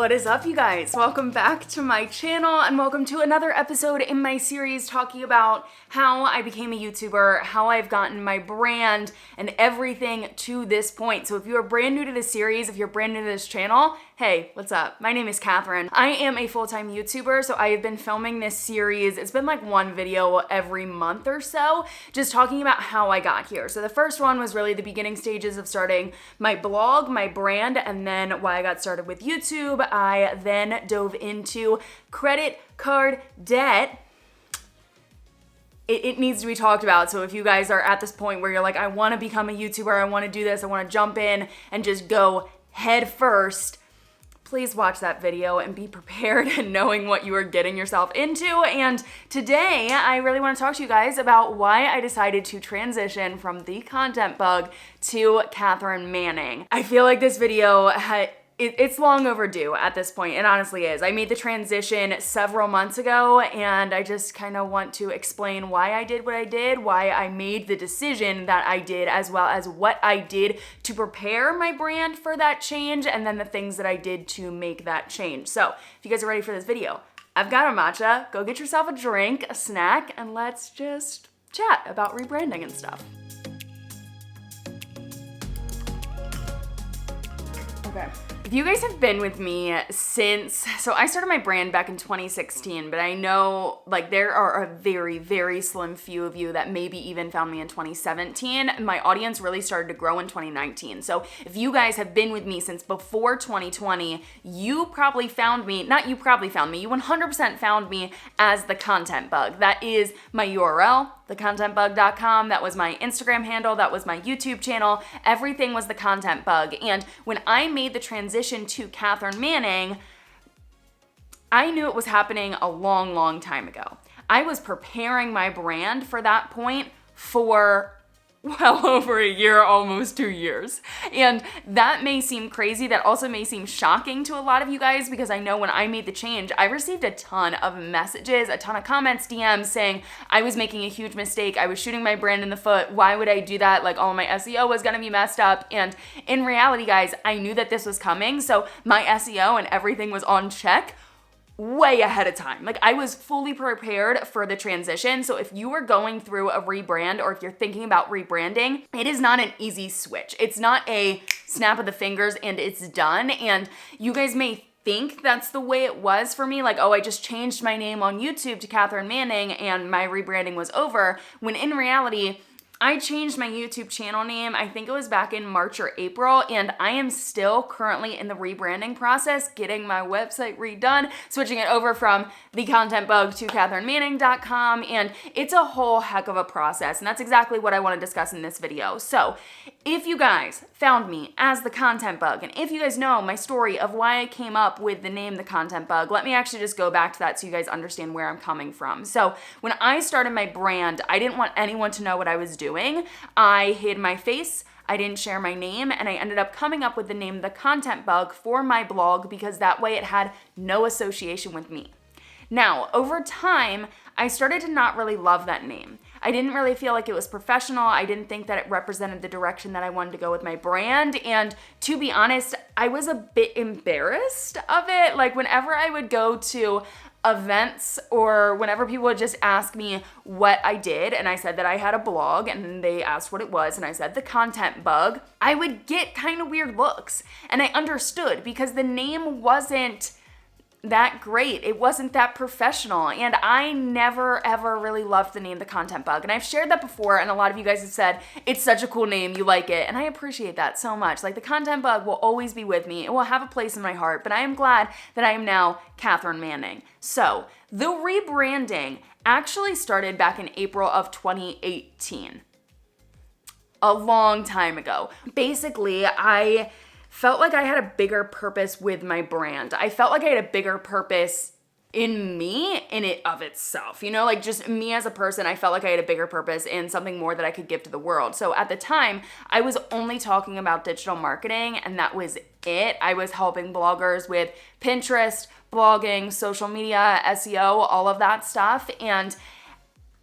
What is up, you guys? Welcome back to my channel and welcome to another episode in my series talking about how I became a YouTuber, how I've gotten my brand, and everything to this point. So if you are brand new to this series, if you're brand new to this channel, hey, what's up? My name is Cathrin. I am a full-time YouTuber, so I have been filming this series. It's been like one video every month or so, just talking about how I got here. So the first one was really the beginning stages of starting my blog, my brand, and then why I got started with YouTube. I then dove into credit card debt. It needs to be talked about. So if you guys are at this point where you're like, I want to become a YouTuber, I want to do this, I want to jump in and just go head first, please watch that video and be prepared and knowing what you are getting yourself into. And today, I really want to talk to you guys about why I decided to transition from TheContentBug to Cathrin Manning. I feel like this video it's long overdue at this point. It honestly is. I made the transition several months ago, and I just kind of want to explain why I did what I did, why I made the decision that I did, as well as what I did to prepare my brand for that change, and then the things that I did to make that change. So if you guys are ready for this video, I've got a matcha. Go get yourself a drink, a snack, and let's just chat about rebranding and stuff. Okay. If you guys have been with me since, so I started my brand back in 2016, but I know like there are a very, very slim few of you that maybe even found me in 2017. My audience really started to grow in 2019. So if you guys have been with me since before 2020, you probably found me, not you probably found me, you 100% found me as TheContentBug. That is my URL. TheContentBug.com. That was my Instagram handle. That was my YouTube channel. Everything was TheContentBug. And when I made the transition to Cathrin Manning, I knew it was happening a long, long time ago. I was preparing my brand for that point for well over a year, almost 2 years. And that may seem crazy. That also may seem shocking to a lot of you guys, because I know when I made the change, I received a ton of messages, a ton of comments, DMs saying I was making a huge mistake. I was shooting my brand in the foot. Why would I do that? Like all my SEO was gonna be messed up. And in reality, guys, I knew that this was coming. So my SEO and everything was on check way ahead of time. Like I was fully prepared for the transition. So if you are going through a rebrand, or if you're thinking about rebranding, it is not an easy switch. It's not a snap of the fingers and it's done. And you guys may think that's the way it was for me. Like, oh, I just changed my name on YouTube to Cathrin Manning and my rebranding was over. When in reality, I changed my YouTube channel name, I think it was back in March or April, and I am still currently in the rebranding process, getting my website redone, switching it over from TheContentBug to CathrinManning.com, and it's a whole heck of a process, and that's exactly what I want to discuss in this video. So if you guys found me as TheContentBug, and if you guys know my story of why I came up with the name TheContentBug, let me actually just go back to that so you guys understand where I'm coming from. So when I started my brand, I didn't want anyone to know what I was doing. I hid my face, I didn't share my name, and I ended up coming up with the name TheContentBug for my blog because that way it had no association with me. Now, over time, I started to not really love that name. I didn't really feel like it was professional. I didn't think that it represented the direction that I wanted to go with my brand. And to be honest, I was a bit embarrassed of it. Like whenever I would go to events or whenever people would just ask me what I did and I said that I had a blog and they asked what it was and I said TheContentBug, I would get kind of weird looks. And I understood because the name wasn't that great. It wasn't that professional. And I never ever really loved the name TheContentBug. And I've shared that before and a lot of you guys have said, it's such a cool name, you like it. And I appreciate that so much. Like TheContentBug will always be with me. It will have a place in my heart, but I am glad that I am now Cathrin Manning. So the rebranding actually started back in April of 2018. A long time ago. Basically, I felt like I had a bigger purpose with my brand. I felt like I had a bigger purpose in me, in it of itself, you know, like just me as a person. I felt like I had a bigger purpose and something more that I could give to the world. So at the time, I was only talking about digital marketing and that was it. I was helping bloggers with Pinterest, blogging, social media, SEO, all of that stuff. And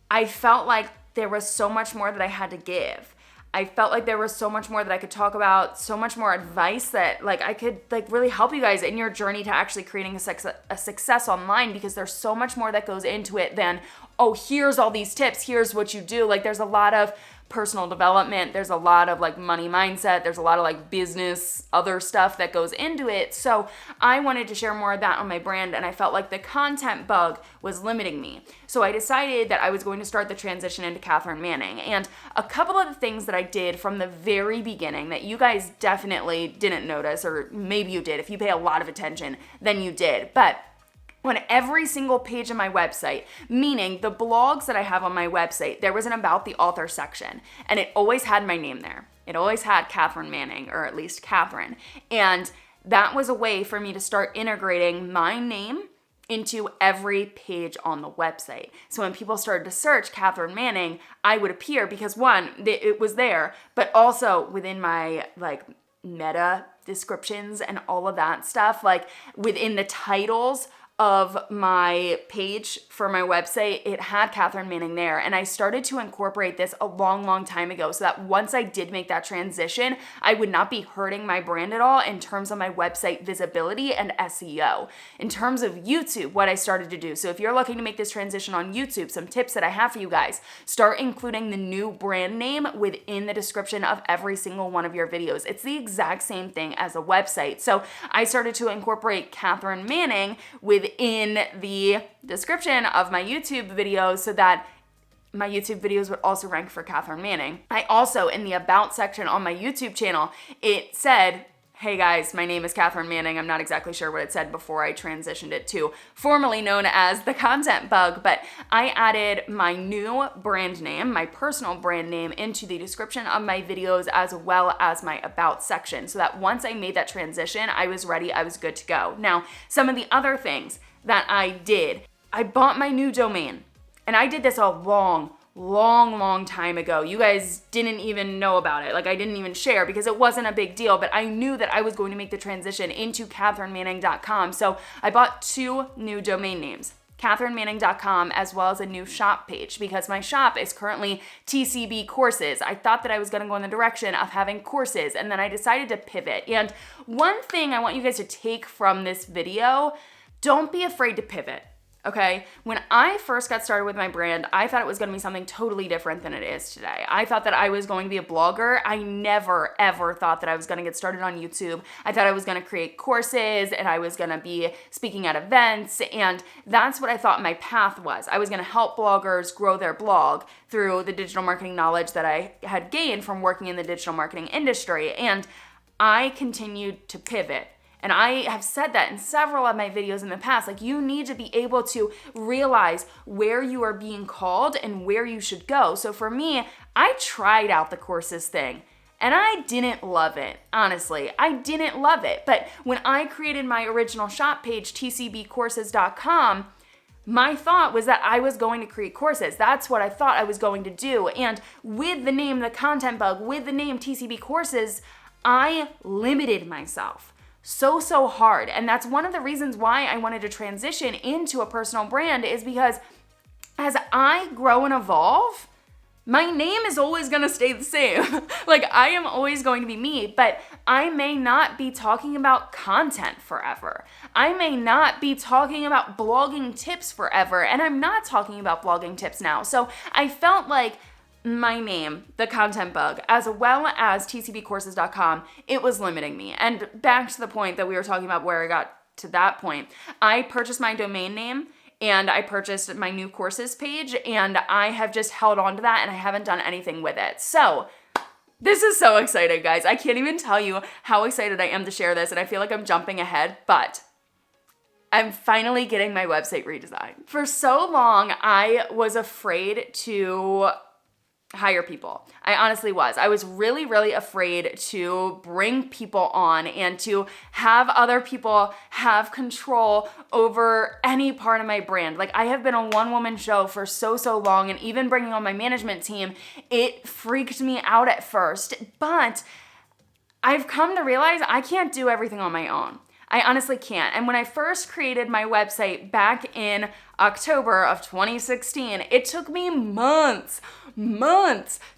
I felt like there was so much more that I had to give. I felt like there was so much more that I could talk about, so much more advice that like I could like really help you guys in your journey to actually creating a success online, because there's so much more that goes into it than, oh, here's all these tips, here's what you do. Like there's a lot of personal development, there's a lot of like money mindset, there's a lot of like business, other stuff that goes into it. So I wanted to share more of that on my brand, and I felt like the content bug was limiting me. So I decided that I was going to start the transition into Cathrin Manning. And a couple of the things that I did from the very beginning that you guys definitely didn't notice, or maybe you did, if you pay a lot of attention, then you did. But on every single page of my website, meaning the blogs that I have on my website, there was an About the Author section, and it always had my name there. It always had Cathrin Manning, or at least Cathrin. And that was a way for me to start integrating my name into every page on the website. So when people started to search Cathrin Manning, I would appear because one, it was there, but also within my like meta descriptions and all of that stuff, like within the titles of my page for my website, it had Cathrin Manning there. And I started to incorporate this a long time ago so that once I did make that transition, I would not be hurting my brand at all in terms of my website visibility and SEO. In terms of YouTube, what I started to do, so if you're looking to make this transition on YouTube, some tips that I have for you guys, start including the new brand name within the description of every single one of your videos. It's the exact same thing as a website. So I started to incorporate Cathrin Manning within the description of my YouTube videos so that my YouTube videos would also rank for Cathrin Manning. I also, in the About section on my YouTube channel, it said, hey guys, my name is Cathrin Manning. I'm not exactly sure what it said before I transitioned it to formerly known as TheContentBug, but I added my new brand name, my personal brand name, into the description of my videos as well as my About section, so that once I made that transition, I was ready, I was good to go. Now, some of the other things that I did, I bought my new domain, and I did this a long time ago. You guys didn't even know about it. Like I didn't even share because it wasn't a big deal, but I knew that I was going to make the transition into cathrinmanning.com. So I bought 2 new domain names, cathrinmanning.com as well as a new shop page, because my shop is currently TCB courses. I thought that I was going to go in the direction of having courses, and then I decided to pivot. And one thing I want you guys to take from this video, don't be afraid to pivot. Okay, when I first got started with my brand, I thought it was going to be something totally different than it is today. I thought that I was going to be a blogger. I never, ever thought that I was going to get started on YouTube. I thought I was going to create courses and I was going to be speaking at events. And that's what I thought my path was. I was going to help bloggers grow their blog through the digital marketing knowledge that I had gained from working in the digital marketing industry. And I continued to pivot. And I have said that in several of my videos in the past, like you need to be able to realize where you are being called and where you should go. So for me, I tried out the courses thing and I didn't love it. Honestly, I didn't love it. But when I created my original shop page, tcbcourses.com, my thought was that I was going to create courses. That's what I thought I was going to do. And with the name The Content Bug, with the name TCB Courses, I limited myself so hard. And that's one of the reasons why I wanted to transition into a personal brand, is because as I grow and evolve, my name is always going to stay the same. Like I am always going to be me, but I may not be talking about content forever. I may not be talking about blogging tips forever. And I'm not talking about blogging tips now. So I felt like my name, The Content Bug, as well as tcbcourses.com, it was limiting me. And back to the point that we were talking about where I got to that point, I purchased my domain name and I purchased my new courses page, and I have just held on to that and I haven't done anything with it. So this is so exciting, guys. I can't even tell you how excited I am to share this, and I feel like I'm jumping ahead, but I'm finally getting my website redesigned. For so long, I was afraid to hire people. I honestly was. I was really afraid to bring people on and to have other people have control over any part of my brand. Like I have been a one-woman show for so long, and even bringing on my management team, it freaked me out at first. But I've come to realize I can't do everything on my own. I honestly can't. And when I first created my website back in October of 2016. It took me months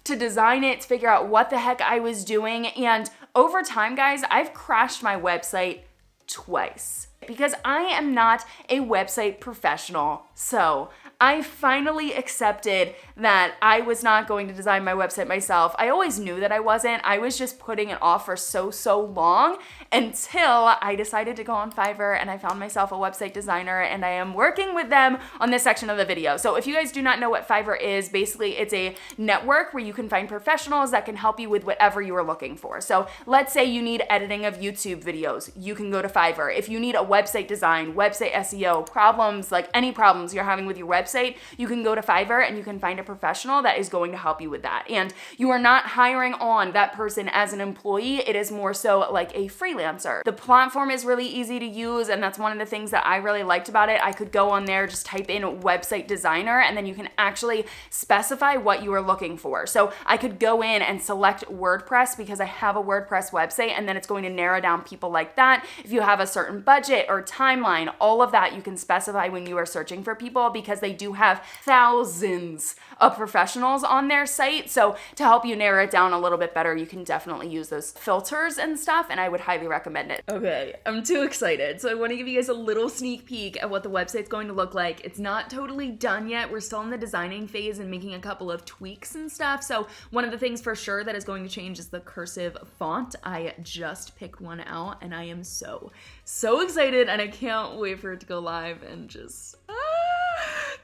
to design it, to figure out what the heck I was doing. And over time, guys, I've crashed my website twice because I am not a website professional. So I finally accepted that I was not going to design my website myself. I always knew that I wasn't. I was just putting it off for so long until I decided to go on Fiverr and I found myself a website designer, and I am working with them on this section of the video. So if you guys do not know what Fiverr is, basically it's a network where you can find professionals that can help you with whatever you are looking for. So let's say you need editing of YouTube videos, you can go to Fiverr. If you need a website design, website SEO, problems, like any problems you're having with your website, you can go to Fiverr and you can find a professional that is going to help you with that. And you are not hiring on that person as an employee. It is more so like a freelancer. The platform is really easy to use, and that's one of the things that I really liked about it. I could go on there, just type in website designer, and then you can actually specify what you are looking for. So I could go in and select WordPress because I have a WordPress website, and then it's going to narrow down people like that. If you have a certain budget or timeline, all of that you can specify when you are searching for people, because they do have thousands of professionals on their site. So to help you narrow it down a little bit better, you can definitely use those filters and stuff, and I would highly recommend it. Okay, I'm too excited. So I want to give you guys a little sneak peek at what the website's going to look like. It's not totally done yet. We're still in the designing phase and making a couple of tweaks and stuff. So one of the things for sure that is going to change is the cursive font. I just picked one out and I am so excited, and I can't wait for it to go live and just...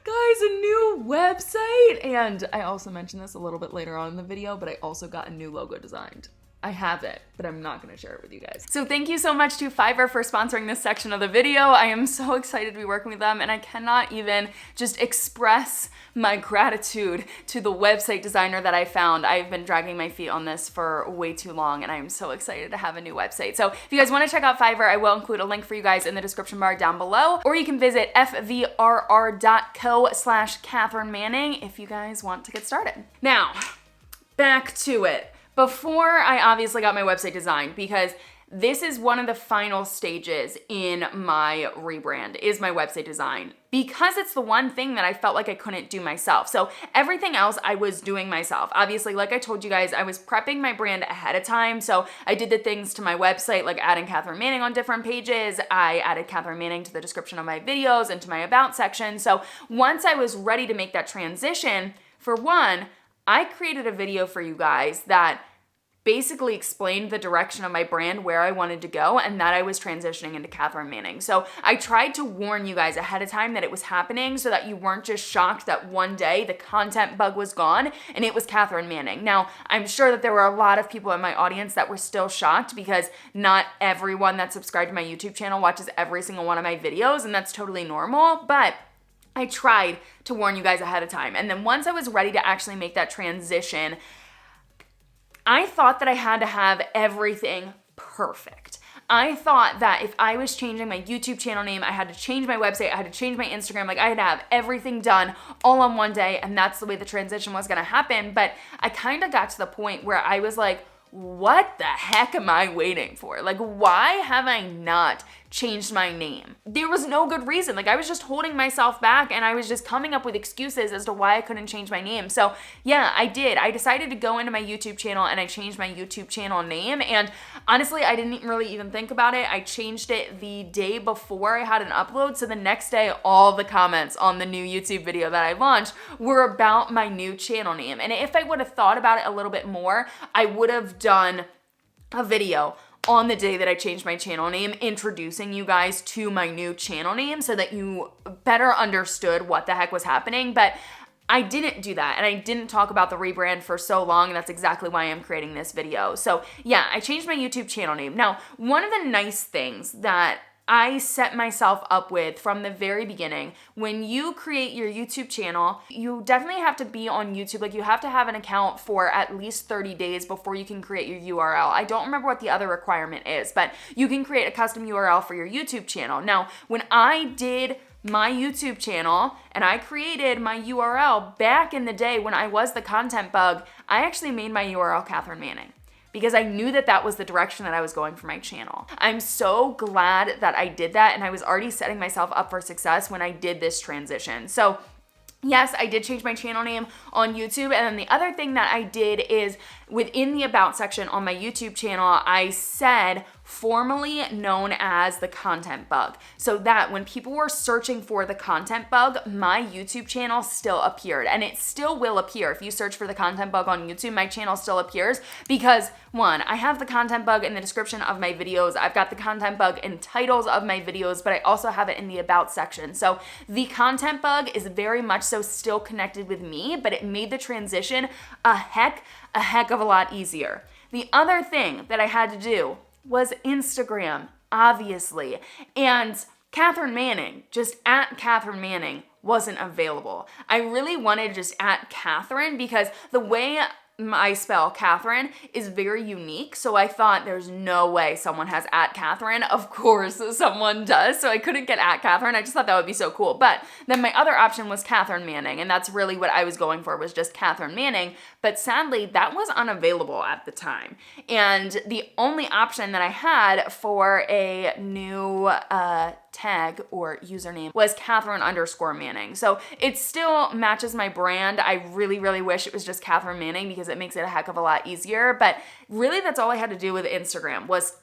Guys, a new website! And I also mentioned this a little bit later on in the video, but I also got a new logo designed. I have it, but I'm not gonna share it with you guys. So thank you so much to Fiverr for sponsoring this section of the video. I am so excited to be working with them, and I cannot even just express my gratitude to the website designer that I found. I've been dragging my feet on this for way too long, and I'm so excited to have a new website. So if you guys wanna check out Fiverr, I will include a link for you guys in the description bar down below, or you can visit fvrr.co/Cathrin Manning if you guys want to get started. Now, back to it. Before I obviously got my website designed, because this is one of the final stages in my rebrand, is my website design, because it's the one thing that I felt like I couldn't do myself. So everything else I was doing myself. Obviously, like I told you guys, I was prepping my brand ahead of time. So I did the things to my website, like adding Cathrin Manning on different pages. I added Cathrin Manning to the description of my videos and to my about section. So once I was ready to make that transition, for one, I created a video for you guys that basically explained the direction of my brand, where I wanted to go, and that I was transitioning into Cathrin Manning. So I tried to warn you guys ahead of time that it was happening, so that you weren't just shocked that one day the content bug was gone and it was Cathrin Manning. Now, I'm sure that there were a lot of people in my audience that were still shocked, because not everyone that's subscribed to my YouTube channel watches every single one of my videos, and that's totally normal, but I tried to warn you guys ahead of time. And then once I was ready to actually make that transition, I thought that I had to have everything perfect. I thought that if I was changing my YouTube channel name, I had to change my website, I had to change my Instagram, like I had to have everything done all on one day, and that's the way the transition was gonna happen. But I kind of got to the point where I was like, what the heck am I waiting for? Like, why have I not changed my name? There was no good reason. Like, I was just holding myself back, and I was just coming up with excuses as to why I couldn't change my name. So yeah, I did. I decided to go into my YouTube channel and I changed my YouTube channel name. And honestly, I didn't really even think about it. I changed it the day before I had an upload. So the next day, all the comments on the new YouTube video that I launched were about my new channel name. And if I would have thought about it a little bit more, I would have done a video on the day that I changed my channel name, introducing you guys to my new channel name so that you better understood what the heck was happening. But I didn't do that, and I didn't talk about the rebrand for so long, and that's exactly why I'm creating this video. So yeah, I changed my YouTube channel name. Now, one of the nice things that I set myself up with from the very beginning, when you create your YouTube channel, you definitely have to be on YouTube. Like, you have to have an account for at least 30 days before you can create your URL. I don't remember what the other requirement is, but you can create a custom URL for your YouTube channel. Now, when I did my YouTube channel and I created my URL back in the day when I was the Content Bug, I actually made my URL Cathrin Manning, because I knew that that was the direction that I was going for my channel. I'm so glad that I did that, and I was already setting myself up for success when I did this transition. So yes, I did change my channel name on YouTube. And then the other thing that I did is within the About section on my YouTube channel, I said formerly known as The Content Bug. So that when people were searching for The Content Bug, my YouTube channel still appeared. And it still will appear. If you search for The Content Bug on YouTube, my channel still appears because one, I have The Content Bug in the description of my videos. I've got The Content Bug in titles of my videos, but I also have it in the About section. So The Content Bug is very much so still connected with me, but it made the transition a heck of a lot easier. The other thing that I had to do was Instagram, obviously. And Cathrin Manning, just at Cathrin Manning, wasn't available. I really wanted just at Cathrin because the way I spell Cathrin is very unique. So I thought there's no way someone has at Cathrin. Of course someone does. So I couldn't get at Cathrin. I just thought that would be so cool. But then my other option was Cathrin Manning. And that's really what I was going for, was just Cathrin Manning. But sadly, that was unavailable at the time. And the only option that I had for a new tag or username was Cathrin_Manning. So it still matches my brand. I really, really wish it was just Cathrin Manning because it makes it a heck of a lot easier. But really, that's all I had to do with Instagram was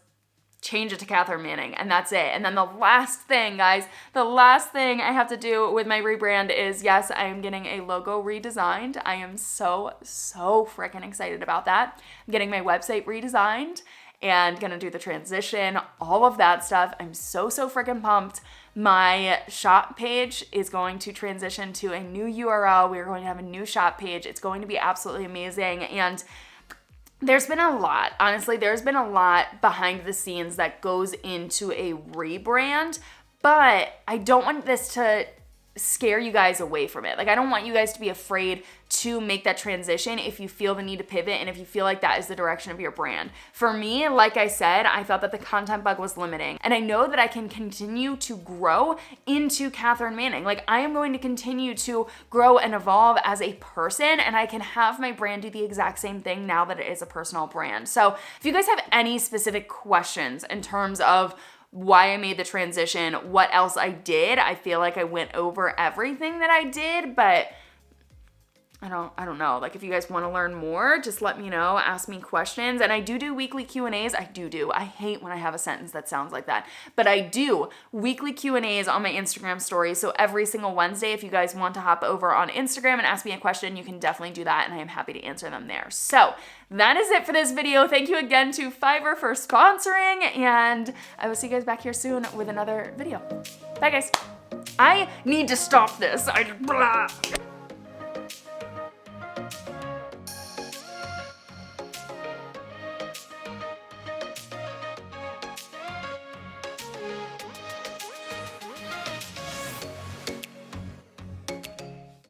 change it to Cathrin Manning, and that's it. And then the last thing, guys, the last thing I have to do with my rebrand is, yes, I am getting a logo redesigned. I am so freaking excited about that. I'm getting my website redesigned and gonna do the transition, all of that stuff. I'm so freaking pumped. My shop page is going to transition to a new URL. We're going to have a new shop page. It's going to be absolutely amazing. And there's been a lot, honestly, there's been a lot behind the scenes that goes into a rebrand, but I don't want this to scare you guys away from it. Like, I don't want you guys to be afraid to make that transition if you feel the need to pivot and if you feel like that is the direction of your brand. For me, like I said, I felt that the content bug was limiting, and I know that I can continue to grow into Cathrin Manning. Like, I am going to continue to grow and evolve as a person, and I can have my brand do the exact same thing now that it is a personal brand. So if you guys have any specific questions in terms of why I made the transition, what else I did, I feel like I went over everything that I did, but I don't know. Like, if you guys want to learn more, just let me know, ask me questions. And I do weekly Q&As. I do. I hate when I have a sentence that sounds like that. But I do weekly Q&As on my Instagram stories. So every single Wednesday, if you guys want to hop over on Instagram and ask me a question, you can definitely do that. And I am happy to answer them there. So that is it for this video. Thank you again to Fiverr for sponsoring. And I will see you guys back here soon with another video. Bye, guys. I need to stop this. Blah.